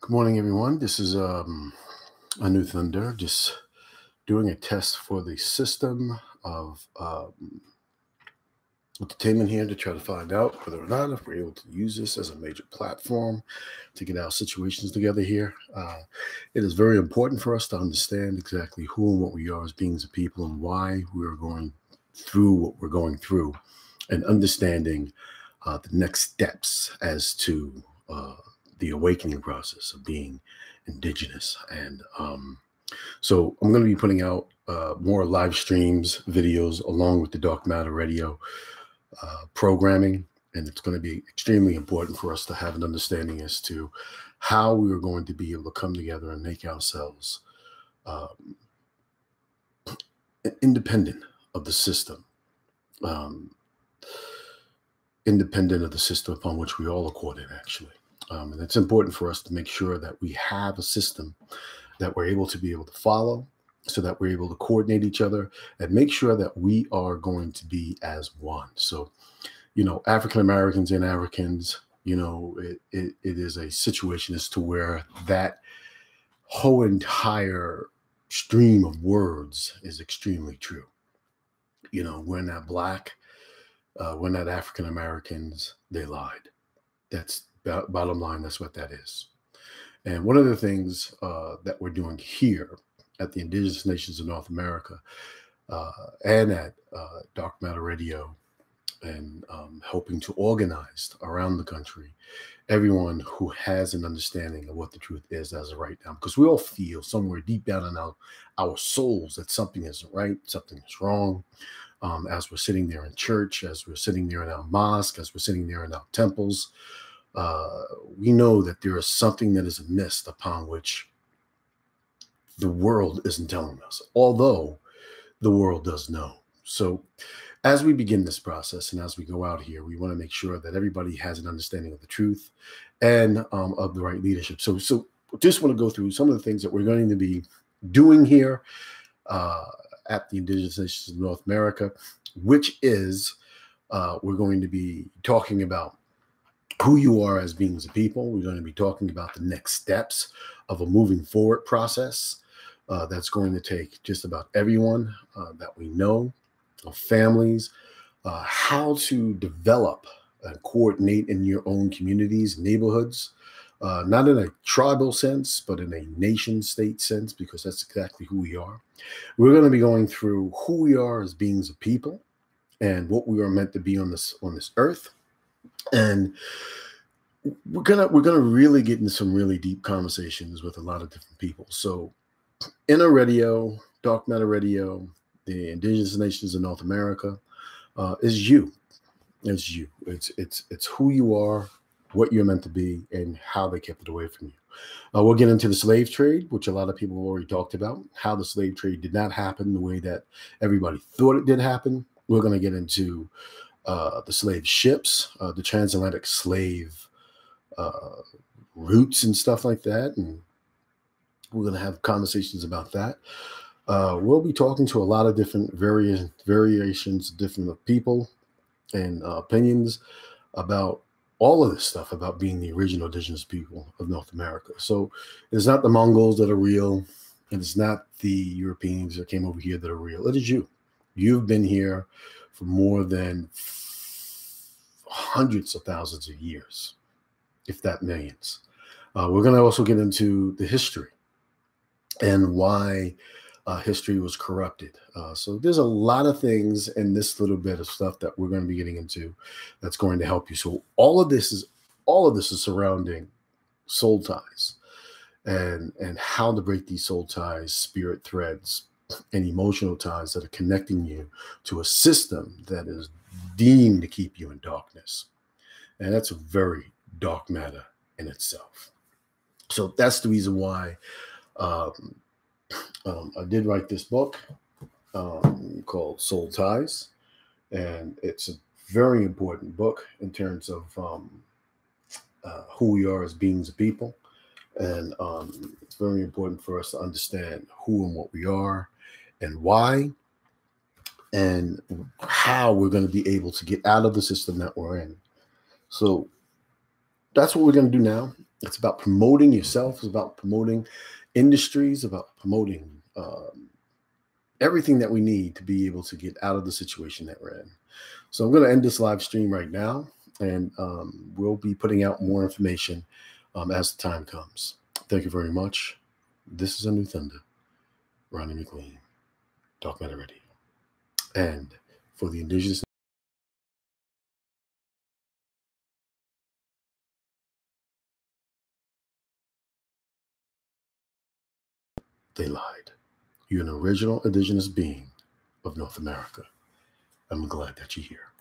Good morning, everyone. This is a new Thunder, just doing a test for the system of entertainment here to try to find out whether or not if we're able to use this as a major platform to get our situations together here. It is very important for us to understand exactly who and what we are as beings of people and why we are going through what we're going through, and understanding the next steps as to the awakening process of being indigenous. And so I'm going to be putting out more live streams, videos, along with the Dark Matter Radio programming. And it's going to be extremely important for us to have an understanding as to how we are going to be able to come together and make ourselves independent of the system, independent of the system upon which we all accord in, actually. And it's important for us to make sure that we have a system that we're able to follow, so that we're able to coordinate each other and make sure that we are going to be as one. So, African Americans and Africans, it is a situation as to where that whole entire stream of words is extremely true. We're not Black, we're not African Americans, they lied. That's bottom line, that's what that is. And one of the things that we're doing here at the Indigenous Nations of North America and at Dark Matter Radio, and helping to organize around the country everyone who has an understanding of what the truth is as of right now, because we all feel somewhere deep down in our souls that something isn't right, something is wrong. As we're sitting there in church, as we're sitting there in our mosque, as we're sitting there in our temples, we know that there is something that is amiss upon which the world isn't telling us, although the world does know. So as we begin this process and as we go out here, we want to make sure that everybody has an understanding of the truth and of the right leadership. So just want to go through some of the things that we're going to be doing here at the Indigenous Nations of North America, which is we're going to be talking about who you are as beings of people. We're going to be talking about the next steps of a moving forward process that's going to take just about everyone that we know, families, how to develop and coordinate in your own communities, neighborhoods, not in a tribal sense, but in a nation state sense, because that's exactly who we are. We're going to be going through who we are as beings of people and what we are meant to be on this earth. And we're gonna really get into some really deep conversations with a lot of different people. So, I.N.N.A Radio, Dark Matter Radio, the Indigenous Nations of North America is you. It's you. It's who you are, what you're meant to be, and how they kept it away from you. We'll get into the slave trade, which a lot of people have already talked about, how the slave trade did not happen the way that everybody thought it did happen. We're going to get into the slave ships, the transatlantic slave routes and stuff like that. And we're going to have conversations about that. We'll be talking to a lot of different variations, different people and opinions about all of this stuff about being the original indigenous people of North America. So it's not the Mongols that are real, and it's not the Europeans that came over here that are real. It is you. You've been here for more than hundreds of thousands of years, if that millions. We're going to also get into the history and why history was corrupted. So there's a lot of things in this little bit of stuff that we're going to be getting into that's going to help you. So all of this is surrounding soul ties and how to break these soul ties, spirit threads, and emotional ties that are connecting you to a system that is deemed to keep you in darkness. And that's a very dark matter in itself. So that's the reason why I did write this book called Soul Ties. And it's a very important book in terms of who we are as beings of people. And it's very important for us to understand who and what we are and why, and how we're going to be able to get out of the system that we're in. So that's what we're going to do now. It's about promoting yourself. It's about promoting industries, about promoting everything that we need to be able to get out of the situation that we're in. So I'm going to end this live stream right now, and we'll be putting out more information as the time comes. Thank you very much. This is A New Thunder, Ronnie McLean, Dark Matter Radio. And for the indigenous, they lied. You're an original indigenous being of North America. I'm glad that you're here.